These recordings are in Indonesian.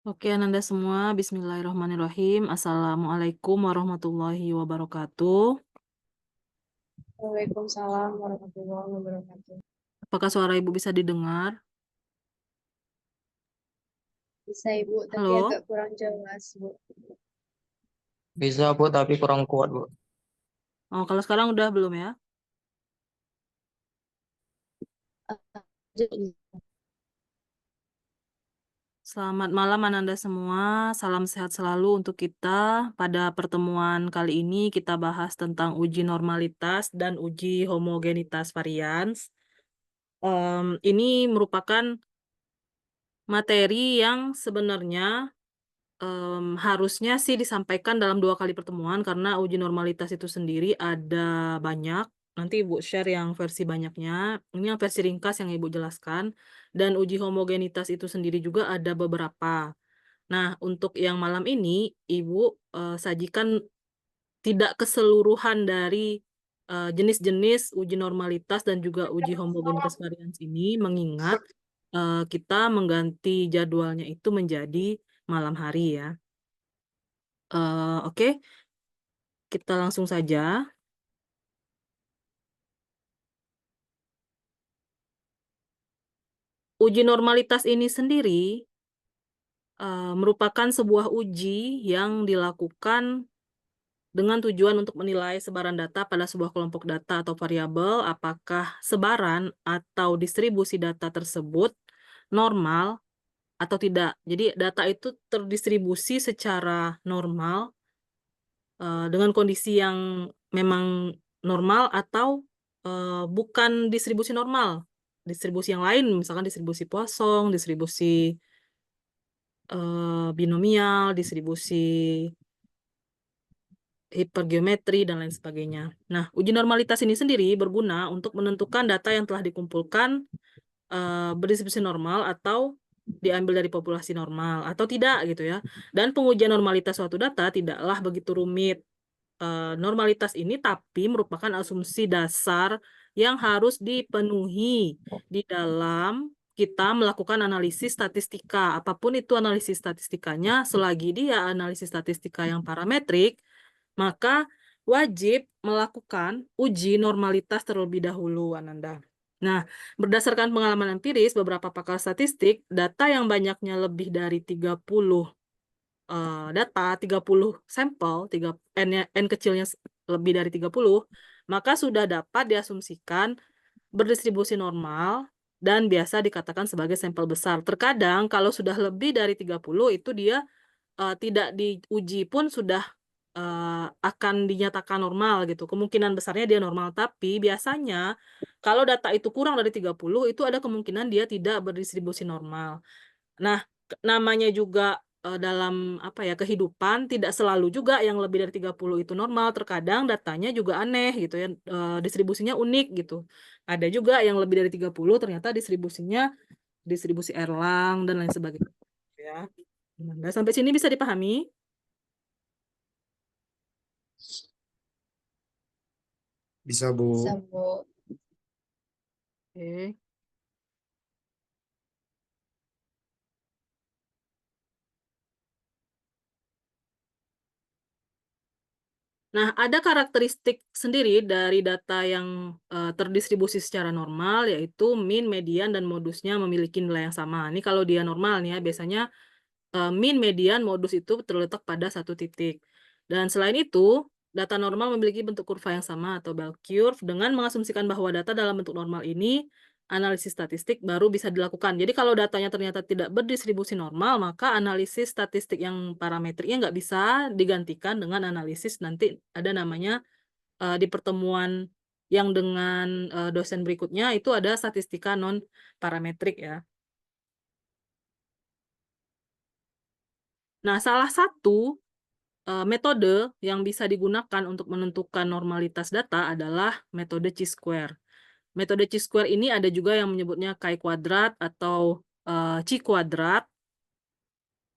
Oke, Ananda semua, bismillahirrahmanirrahim. Assalamualaikum warahmatullahi wabarakatuh. Waalaikumsalam warahmatullahi wabarakatuh. Apakah suara Ibu bisa didengar? Bisa Ibu, tapi Halo? agak kurang jelas, Bu. Bisa Bu, tapi kurang kuat Bu. Oh, kalau sekarang udah belum ya? Jadi, Selamat malam Ananda semua, salam sehat selalu untuk kita. Pada pertemuan kali ini kita bahas tentang uji normalitas dan uji homogenitas varians. Ini merupakan materi yang sebenarnya harusnya sih disampaikan dalam 2 kali pertemuan karena uji normalitas itu sendiri ada banyak. Nanti Ibu share yang versi banyaknya. Ini yang versi ringkas yang Ibu jelaskan. Dan uji homogenitas itu sendiri juga ada beberapa. Nah, untuk yang malam ini, Ibu sajikan tidak keseluruhan dari jenis-jenis uji normalitas dan juga uji homogenitas varians ini, mengingat kita mengganti jadwalnya itu menjadi malam hari ya. Oke, kita langsung saja. Uji normalitas ini sendiri merupakan sebuah uji yang dilakukan dengan tujuan untuk menilai sebaran data pada sebuah kelompok data atau variabel, apakah sebaran atau distribusi data tersebut normal atau tidak. Jadi data itu terdistribusi secara normal dengan kondisi yang memang normal atau bukan distribusi normal. Distribusi yang lain, misalkan distribusi Poisson, distribusi binomial, distribusi hipergeometri, dan lain sebagainya. Nah, uji normalitas ini sendiri berguna untuk menentukan data yang telah dikumpulkan berdistribusi normal atau diambil dari populasi normal atau tidak gitu ya. Dan pengujian normalitas suatu data tidaklah begitu rumit. Normalitas ini tapi merupakan asumsi dasar yang harus dipenuhi di dalam kita melakukan analisis statistika. Apapun itu analisis statistikanya, selagi dia analisis statistika yang parametrik, maka wajib melakukan uji normalitas terlebih dahulu, Ananda. Nah, berdasarkan pengalaman empiris, beberapa pakar statistik, data yang banyaknya lebih dari 30 data, 30 sampel, N kecilnya lebih dari 30, maka sudah dapat diasumsikan berdistribusi normal dan biasa dikatakan sebagai sampel besar. Terkadang kalau sudah lebih dari 30 itu dia tidak diuji pun sudah akan dinyatakan normal gitu. Kemungkinan besarnya dia normal, tapi biasanya kalau data itu kurang dari 30 itu ada kemungkinan dia tidak berdistribusi normal. Nah, namanya juga dalam apa ya kehidupan tidak selalu juga yang lebih dari 30 itu normal. Terkadang datanya juga aneh gitu ya, distribusinya unik gitu. Ada juga yang lebih dari 30 ternyata distribusinya distribusi Erlang dan lain sebagainya ya. Nah, sampai sini bisa dipahami? Bisa Bu. bisa, Bu. Oke. Nah, ada karakteristik sendiri dari data yang terdistribusi secara normal, yaitu mean, median, dan modusnya memiliki nilai yang sama. Ini kalau dia normal nih ya, biasanya mean, median, modus itu terletak pada satu titik. Dan selain itu, data normal memiliki bentuk kurva yang sama atau bell curve. Dengan mengasumsikan bahwa data dalam bentuk normal ini, analisis statistik baru bisa dilakukan. Jadi kalau datanya ternyata tidak berdistribusi normal, maka analisis statistik yang parametriknya nggak bisa digantikan dengan analisis nanti ada namanya di pertemuan yang dengan dosen berikutnya itu ada statistika non parametrik ya. Nah, salah satu metode yang bisa digunakan untuk menentukan normalitas data adalah metode chi-square. Metode chi-square ini ada juga yang menyebutnya chi-kuadrat atau chi-kuadrat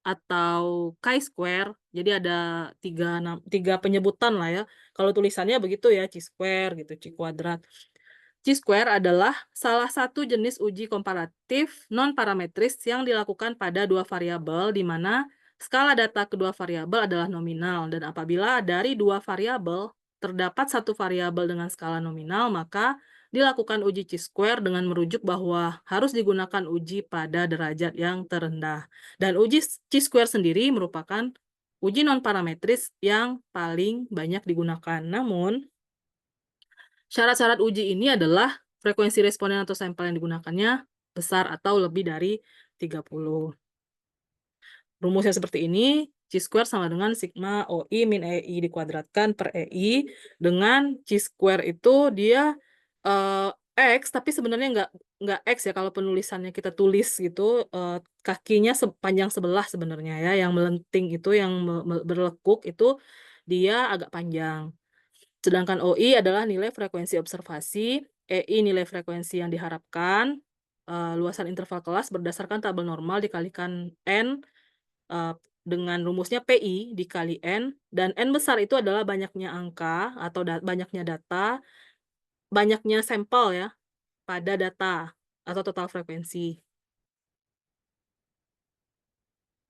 atau chi-square. Jadi ada tiga penyebutan lah ya. Kalau tulisannya begitu ya, chi-square gitu, chi-kuadrat. Chi-square adalah salah satu jenis uji komparatif non-parametris yang dilakukan pada dua variabel di mana skala data kedua variabel adalah nominal, dan apabila dari dua variabel terdapat satu variabel dengan skala nominal, maka dilakukan uji Chi-square dengan merujuk bahwa harus digunakan uji pada derajat yang terendah. Dan uji Chi-square sendiri merupakan uji non-parametris yang paling banyak digunakan. Namun, syarat-syarat uji ini adalah frekuensi responden atau sampel yang digunakannya besar atau lebih dari 30. Rumusnya seperti ini, Chi-square sama dengan sigma OI min EI dikuadratkan per EI, dengan Chi-square itu dia X, tapi sebenarnya nggak X ya, kalau penulisannya kita tulis gitu, kakinya sepanjang sebelah sebenarnya ya, yang melenting itu, yang berlekuk itu dia agak panjang. Sedangkan OI adalah nilai frekuensi observasi, EI nilai frekuensi yang diharapkan, luasan interval kelas berdasarkan tabel normal dikalikan N, dengan rumusnya PI dikali N, dan N besar itu adalah banyaknya angka atau banyaknya data, banyaknya sampel ya, pada data atau total frekuensi.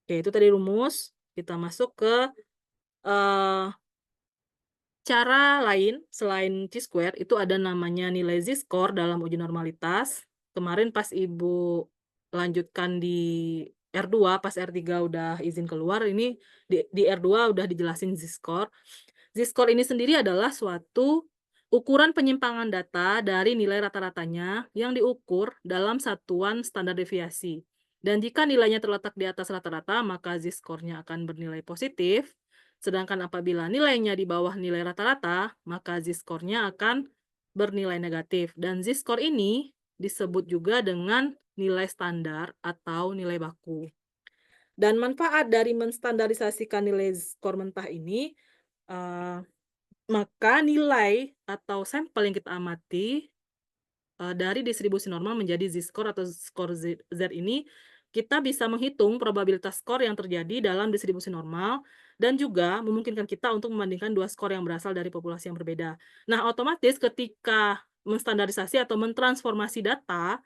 Oke, itu tadi rumus. Kita masuk ke cara lain selain Chi-square, itu ada namanya nilai Z-score dalam uji normalitas. Kemarin pas Ibu lanjutkan di R2, pas R3 udah izin keluar, ini di R2 udah dijelasin Z-score. Z-score ini sendiri adalah suatu ukuran penyimpangan data dari nilai rata-ratanya yang diukur dalam satuan standar deviasi. Dan jika nilainya terletak di atas rata-rata, maka Z-score-nya akan bernilai positif. Sedangkan apabila nilainya di bawah nilai rata-rata, maka Z-score-nya akan bernilai negatif. Dan Z-score ini disebut juga dengan nilai standar atau nilai baku. Dan manfaat dari menstandarisasikan nilai skor mentah ini, maka nilai atau sampel yang kita amati dari distribusi normal menjadi Z-score atau skor Z ini, kita bisa menghitung probabilitas skor yang terjadi dalam distribusi normal, dan juga memungkinkan kita untuk membandingkan dua skor yang berasal dari populasi yang berbeda. Nah, otomatis ketika menstandarisasi atau mentransformasi data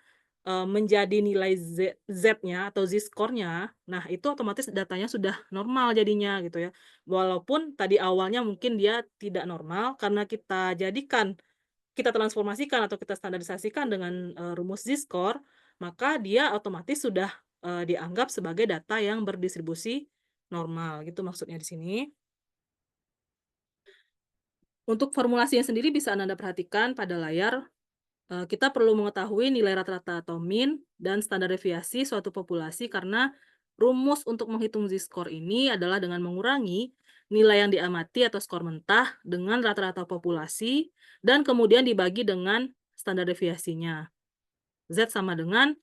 menjadi nilai Z-nya atau Z-score-nya, nah itu otomatis datanya sudah normal jadinya gitu ya. Walaupun tadi awalnya mungkin dia tidak normal, karena kita transformasikan atau kita standarisasikan dengan rumus Z-score, maka dia otomatis sudah dianggap sebagai data yang berdistribusi normal, gitu maksudnya di sini. Untuk formulasinya sendiri bisa Anda perhatikan pada layar. Kita perlu mengetahui nilai rata-rata atau mean dan standar deviasi suatu populasi, karena rumus untuk menghitung Z-score ini adalah dengan mengurangi nilai yang diamati atau skor mentah dengan rata-rata populasi dan kemudian dibagi dengan standar deviasinya. Z sama dengan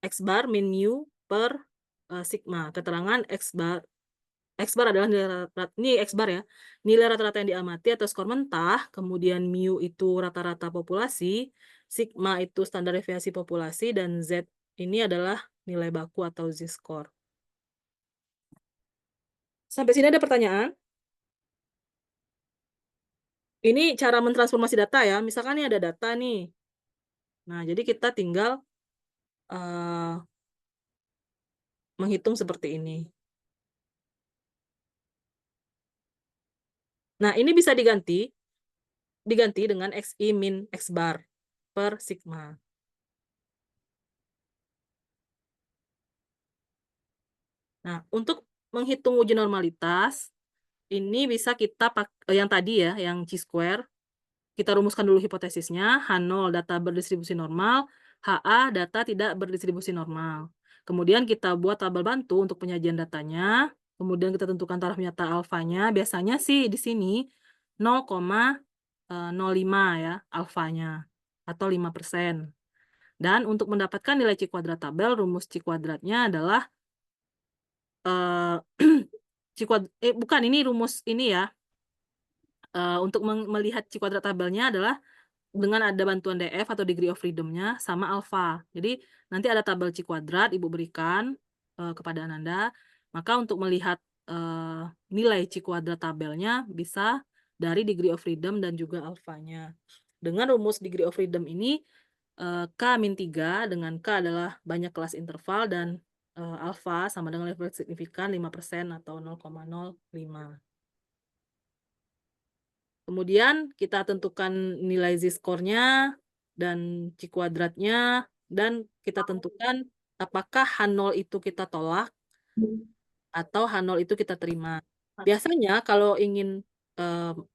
X bar min mu per sigma. Keterangan X bar adalah X bar ya, nilai rata-rata yang diamati atau skor mentah, kemudian mu itu rata-rata populasi, sigma itu standar deviasi populasi, dan Z ini adalah nilai baku atau Z-score. Sampai sini ada pertanyaan? Ini cara mentransformasi data ya, misalkan ini ada data nih. Nah, jadi kita tinggal menghitung seperti ini. Nah, ini bisa diganti dengan XI min X bar per sigma. Nah, untuk menghitung uji normalitas, ini bisa kita pakai yang tadi ya, yang Chi-square. Kita rumuskan dulu hipotesisnya, H0 data berdistribusi normal, HA data tidak berdistribusi normal. Kemudian kita buat tabel bantu untuk penyajian datanya, kemudian kita tentukan taraf nyata alfanya. Biasanya sih di sini 0,05 ya alfanya, atau 5%. Dan untuk mendapatkan nilai Chi kuadrat tabel, rumus Chi kuadratnya adalah bukan, ini rumus ini ya. Untuk melihat Chi kuadrat tabelnya adalah dengan ada bantuan DF atau degree of freedom-nya sama alfa. Jadi nanti ada tabel Chi kuadrat Ibu berikan kepada Ananda. Maka untuk melihat nilai C kuadrat tabelnya bisa dari degree of freedom dan juga alfanya. Dengan rumus degree of freedom ini, K-3 dengan K adalah banyak kelas interval dan alfa sama dengan level signifikan 5% atau 0,05. Kemudian kita tentukan nilai z-score-nya dan C kuadratnya, dan kita tentukan apakah H0 itu kita tolak atau H0 itu kita terima. Biasanya kalau ingin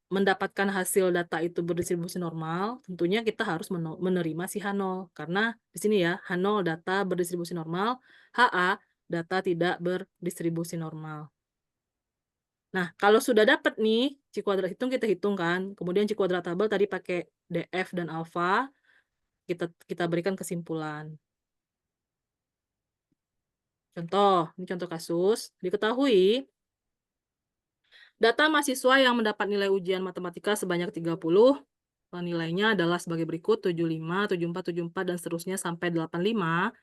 mendapatkan hasil data itu berdistribusi normal, tentunya kita harus menerima si H0. Karena di sini ya, H0 data berdistribusi normal, HA data tidak berdistribusi normal. Nah, kalau sudah dapat nih C kuadrat hitung, kita hitung kan. Kemudian C kuadrat tabel tadi pakai DF dan alfa, kita berikan kesimpulan. Contoh, ini contoh kasus. Diketahui data mahasiswa yang mendapat nilai ujian matematika sebanyak 30, nilainya adalah sebagai berikut: 75, 74, 74, dan seterusnya sampai 85.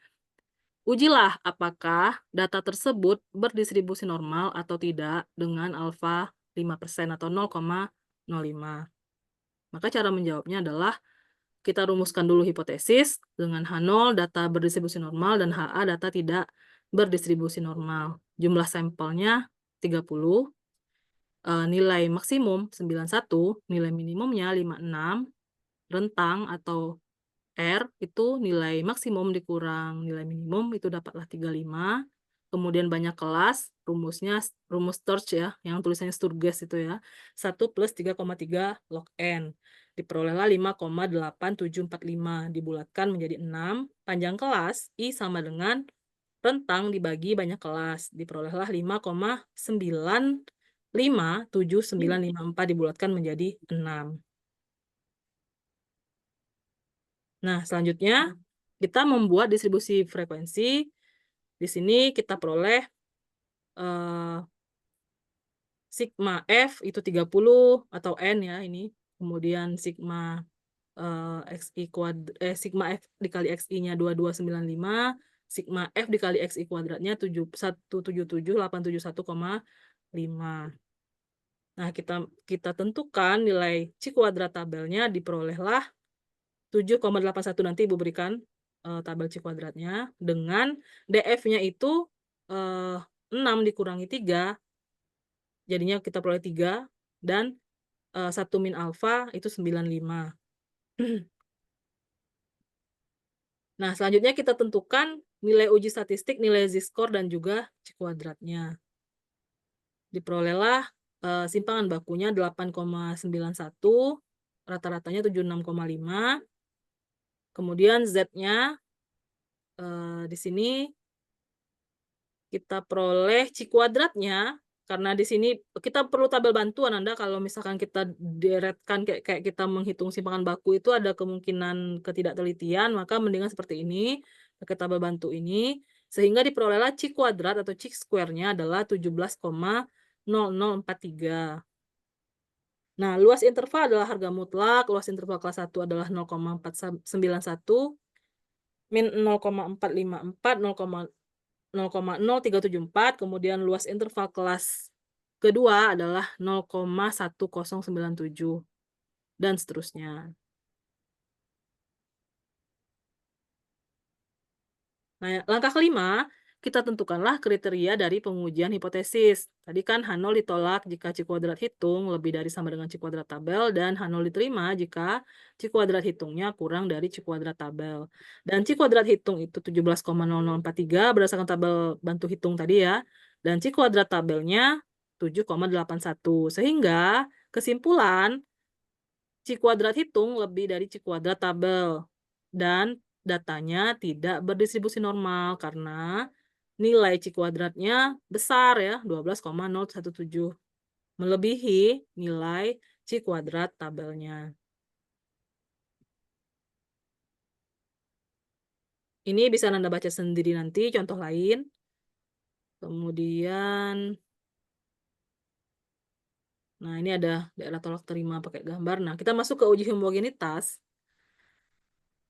Ujilah apakah data tersebut berdistribusi normal atau tidak dengan alfa 5% atau 0,05. Maka cara menjawabnya adalah kita rumuskan dulu hipotesis dengan H0 data berdistribusi normal dan HA data tidak berdistribusi normal. Jumlah sampelnya 30, nilai maksimum 91, nilai minimumnya 56, rentang atau R itu nilai maksimum dikurang nilai minimum itu dapatlah 35. Kemudian banyak kelas, rumusnya rumus Sturge ya, yang tulisannya Sturges itu ya. 1 plus 3,3 log N. Diperolehlah 5,8745, dibulatkan menjadi 6. Panjang kelas I sama dengan rentang dibagi banyak kelas. Diperolehlah 5,957954, dibulatkan menjadi 6. Nah, selanjutnya kita membuat distribusi frekuensi. Di sini kita peroleh sigma F itu 30 atau N ya ini. Kemudian sigma sigma F dikali XI-nya 2295, sigma F dikali XI kuadratnya 177.871,5. Nah, kita tentukan nilai C kuadrat tabelnya, diperolehlah 7,81. Nanti Ibu berikan tabel C kuadratnya dengan DF-nya itu 6 dikurangi 3, jadinya kita peroleh 3, dan 1 min alfa itu 95. Nah, selanjutnya kita tentukan nilai uji statistik, nilai z-score, dan juga C kuadratnya. Diperolehlah simpangan bakunya 8,91, rata-ratanya 76,5. Kemudian Z-nya di sini kita peroleh C kuadratnya, karena di sini kita perlu tabel bantuan Anda. Kalau misalkan kita deretkan kayak kita menghitung simpangan baku itu ada kemungkinan ketidaktelitian, maka mendingan seperti ini, pakai tabel bantu ini, sehingga diperolehlah C kuadrat atau C square-nya adalah 17,0043. Nah, luas interval adalah harga mutlak, luas interval kelas 1 adalah 0,491, min 0,454, 0,0374, kemudian luas interval kelas kedua adalah 0,1097, dan seterusnya. Nah, langkah kelima, kita tentukanlah kriteria dari pengujian hipotesis. Tadi kan H0 ditolak jika C kuadrat hitung lebih dari sama dengan C kuadrat tabel, dan H0 diterima jika C kuadrat hitungnya kurang dari C kuadrat tabel. Dan C kuadrat hitung itu 17,0043 berdasarkan tabel bantu hitung tadi ya. Dan C kuadrat tabelnya 7,81. Sehingga kesimpulan C kuadrat hitung lebih dari C kuadrat tabel. Dan datanya tidak berdistribusi normal karena nilai C kuadratnya besar ya, 12,017, melebihi nilai C kuadrat tabelnya. Ini bisa Anda baca sendiri nanti contoh lain. Kemudian, nah ini ada daerah tolak terima pakai gambar. Nah, kita masuk ke uji homogenitas.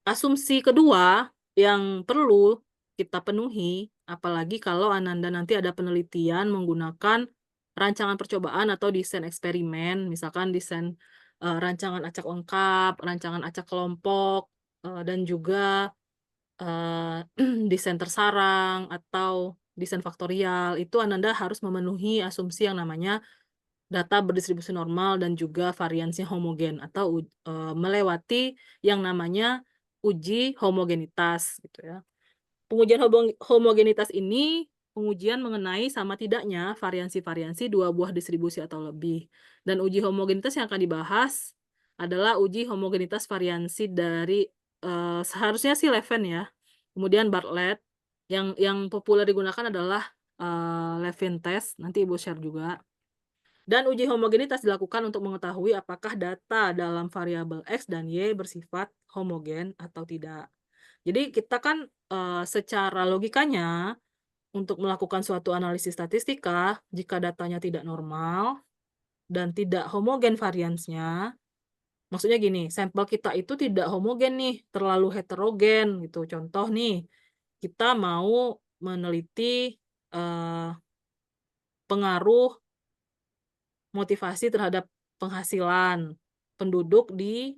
Asumsi kedua yang perlu kita penuhi, apalagi kalau Ananda nanti ada penelitian menggunakan rancangan percobaan atau desain eksperimen, misalkan desain rancangan acak lengkap, rancangan acak kelompok, dan juga desain tersarang atau desain faktorial, itu Ananda harus memenuhi asumsi yang namanya data berdistribusi normal dan juga variansi homogen atau melewati yang namanya uji homogenitas gitu ya. Pengujian homogenitas ini pengujian mengenai sama tidaknya variansi-variansi dua buah distribusi atau lebih. Dan uji homogenitas yang akan dibahas adalah uji homogenitas variansi dari seharusnya sih Levin ya. Kemudian Bartlett yang populer digunakan adalah Levin test, nanti Ibu share juga. Dan uji homogenitas dilakukan untuk mengetahui apakah data dalam variabel X dan Y bersifat homogen atau tidak. Jadi kita kan secara logikanya untuk melakukan suatu analisis statistika, jika datanya tidak normal dan tidak homogen variansnya, maksudnya gini, sampel kita itu tidak homogen nih, terlalu heterogen gitu. Contoh nih, kita mau meneliti pengaruh motivasi terhadap penghasilan penduduk di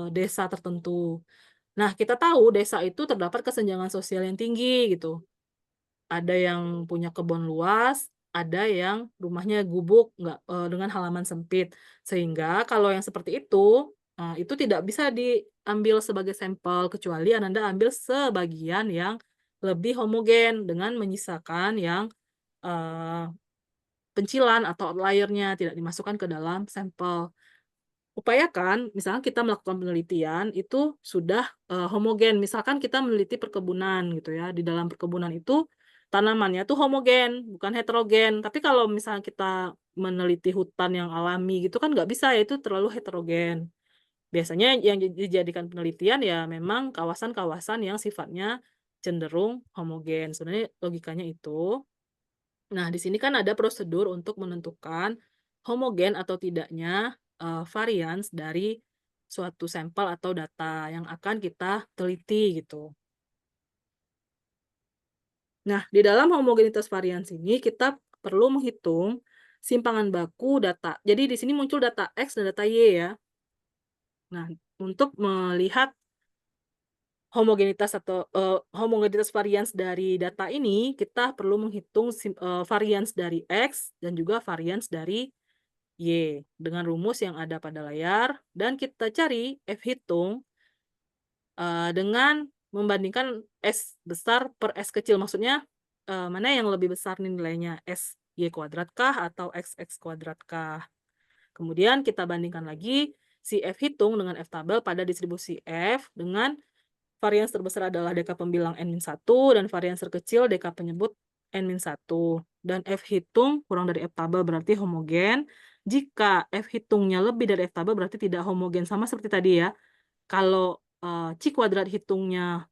desa tertentu. Nah, kita tahu desa itu terdapat kesenjangan sosial yang tinggi gitu. Ada yang punya kebun luas, ada yang rumahnya gubuk dengan halaman sempit. Sehingga kalau yang seperti itu tidak bisa diambil sebagai sampel kecuali Anda ambil sebagian yang lebih homogen dengan menyisakan yang pencilan atau outlier-nya tidak dimasukkan ke dalam sampel. Upayakan, misalkan kita melakukan penelitian itu sudah homogen. Misalkan kita meneliti perkebunan gitu ya, di dalam perkebunan itu tanamannya tuh homogen, bukan heterogen. Tapi kalau misalnya kita meneliti hutan yang alami gitu kan nggak bisa ya, itu terlalu heterogen. Biasanya yang dijadikan penelitian ya memang kawasan-kawasan yang sifatnya cenderung homogen. Sebenarnya logikanya itu. Nah, di sini kan ada prosedur untuk menentukan homogen atau tidaknya varians dari suatu sampel atau data yang akan kita teliti gitu. Nah, di dalam homogenitas varians ini kita perlu menghitung simpangan baku data. Jadi di sini muncul data X dan data Y ya. Nah, untuk melihat homogenitas atau homogenitas varians dari data ini, kita perlu menghitung varians dari X dan juga varians dari Y dengan rumus yang ada pada layar, dan kita cari F hitung dengan membandingkan S besar per S kecil. Maksudnya mana yang lebih besar nih nilainya, S Y kuadrat kah atau XX kuadrat kah. Kemudian kita bandingkan lagi si F hitung dengan F tabel pada distribusi F dengan varians terbesar adalah DK pembilang N-1 dan varians terkecil DK penyebut N-1. Dan F hitung kurang dari F tabel berarti homogen. Jika F hitungnya lebih dari F tabel berarti tidak homogen. Sama seperti tadi ya. Kalau C kuadrat hitungnya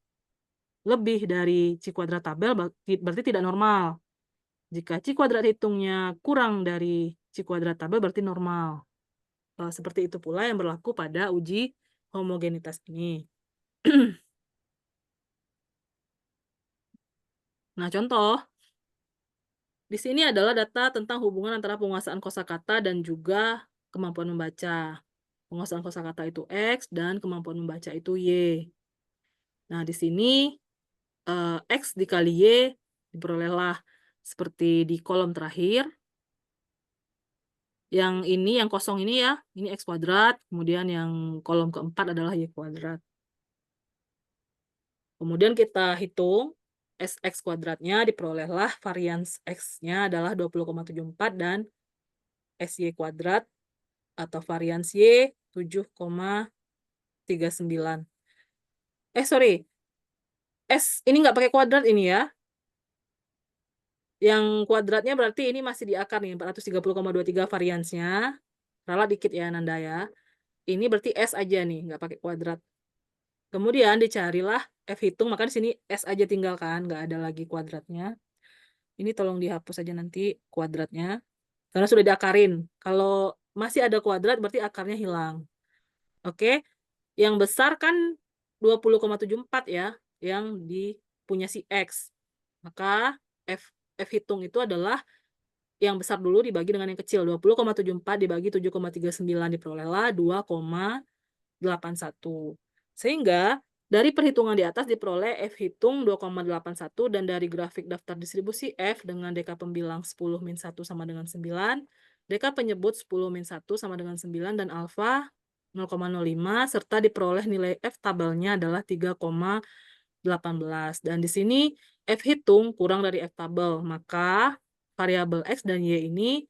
lebih dari C kuadrat tabel berarti tidak normal. Jika C kuadrat hitungnya kurang dari C kuadrat tabel berarti normal. Seperti itu pula yang berlaku pada uji homogenitas ini. Nah, contoh di sini adalah data tentang hubungan antara penguasaan kosakata dan juga kemampuan membaca. Penguasaan kosakata itu X dan kemampuan membaca itu Y. Nah, di sini X dikali Y diperolehlah seperti di kolom terakhir. Yang ini, yang kosong ini ya, ini X kuadrat. Kemudian yang kolom keempat adalah Y kuadrat. Kemudian kita hitung SX kuadratnya, diperolehlah varians X-nya adalah 20,74 dan SY kuadrat atau varians Y 7,39. Sorry. S ini nggak pakai kuadrat ini ya. Yang kuadratnya berarti ini masih di akar nih, 430,23 variansnya. Ralat dikit ya Nanda ya. Ini berarti S aja nih, nggak pakai kuadrat. Kemudian dicarilah F hitung, maka di sini S aja tinggalkan, nggak ada lagi kuadratnya. Ini tolong dihapus aja nanti kuadratnya. Karena sudah diakarin. Kalau masih ada kuadrat berarti akarnya hilang. Oke. Yang besar kan 20,74 ya, yang punya si X. Maka F hitung itu adalah yang besar dulu dibagi dengan yang kecil. 20,74 dibagi 7,39 diperolehlah 2,81. Sehingga dari perhitungan di atas diperoleh F hitung 2,81 dan dari grafik daftar distribusi F dengan deka pembilang 10 min 1 sama dengan 9, deka penyebut 10 min 1 sama dengan 9 dan alfa 0,05 serta diperoleh nilai F tabelnya adalah 3,18. Dan di sini F hitung kurang dari F tabel, maka variabel X dan Y ini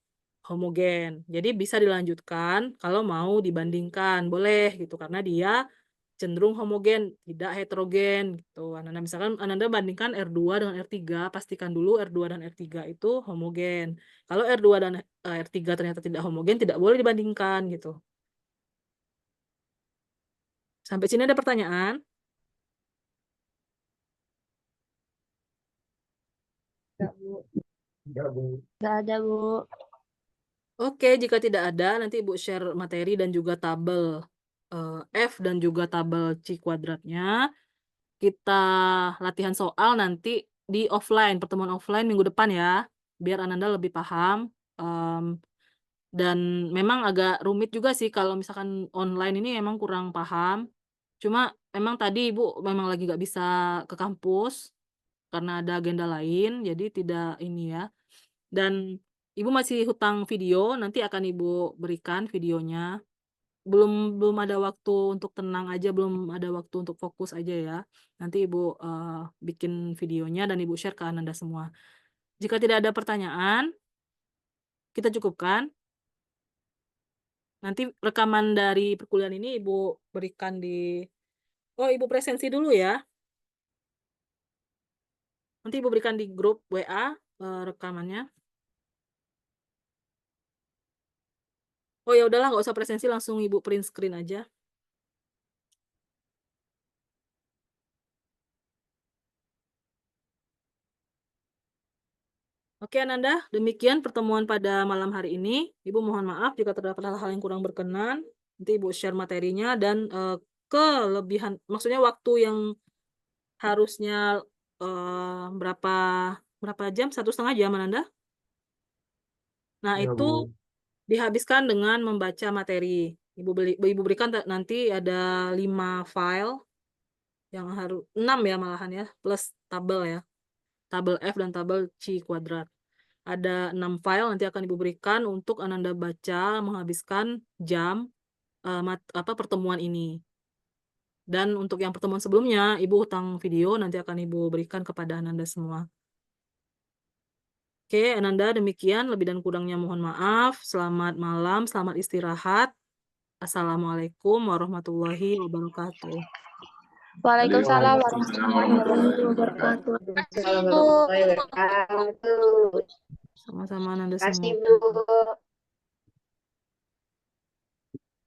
homogen. Jadi bisa dilanjutkan kalau mau dibandingkan, boleh gitu karena dia cenderung homogen, tidak heterogen gitu. Ananda misalkan Ananda bandingkan R2 dengan R3, pastikan dulu R2 dan R3 itu homogen. Kalau R2 dan R3 ternyata tidak homogen, tidak boleh dibandingkan gitu. Sampai sini ada pertanyaan? Enggak, Bu. Enggak, Bu. Enggak ada, Bu. Oke, jika tidak ada, nanti Ibu share materi dan juga tabel F dan juga tabel C kuadratnya. Kita latihan soal nanti di offline, pertemuan offline minggu depan ya, biar Ananda lebih paham. Dan memang agak rumit juga sih kalau misalkan online ini memang kurang paham. Cuma memang tadi Ibu memang lagi nggak bisa ke kampus karena ada agenda lain, jadi tidak ini ya. Dan Ibu masih hutang video, nanti akan Ibu berikan videonya. Belum ada waktu untuk tenang aja, belum ada waktu untuk fokus aja ya. Nanti Ibu bikin videonya dan Ibu share ke Ananda semua. Jika tidak ada pertanyaan, kita cukupkan. Nanti rekaman dari perkuliahan ini Ibu berikan di... Oh, Ibu presensi dulu ya. Nanti Ibu berikan di grup WA rekamannya. Oh ya udahlah, nggak usah presensi, langsung Ibu print screen aja. Oke Ananda, demikian pertemuan pada malam hari ini. Ibu mohon maaf jika terdapat hal-hal yang kurang berkenan. Nanti Ibu share materinya dan kelebihan, maksudnya waktu yang harusnya berapa jam? 1,5 jam Ananda. Nah Ya, itu Bu. dihabiskan dengan membaca materi. Ibu berikan nanti ada 5 file yang harus 6 ya malahan ya, plus tabel ya. Tabel F dan tabel C kuadrat. Ada 6 file nanti akan Ibu berikan untuk Ananda baca menghabiskan jam pertemuan ini. Dan untuk yang pertemuan sebelumnya, Ibu hutang video nanti akan Ibu berikan kepada Ananda semua. Oke, Ananda demikian. Lebih dan kurangnya mohon maaf. Selamat malam, selamat istirahat. Assalamualaikum warahmatullahi wabarakatuh. Waalaikumsalam warahmatullahi wabarakatuh. Assalamualaikum warahmatullahi wabarakatuh. Sama-sama Ananda Terima kasih, semua. Bu.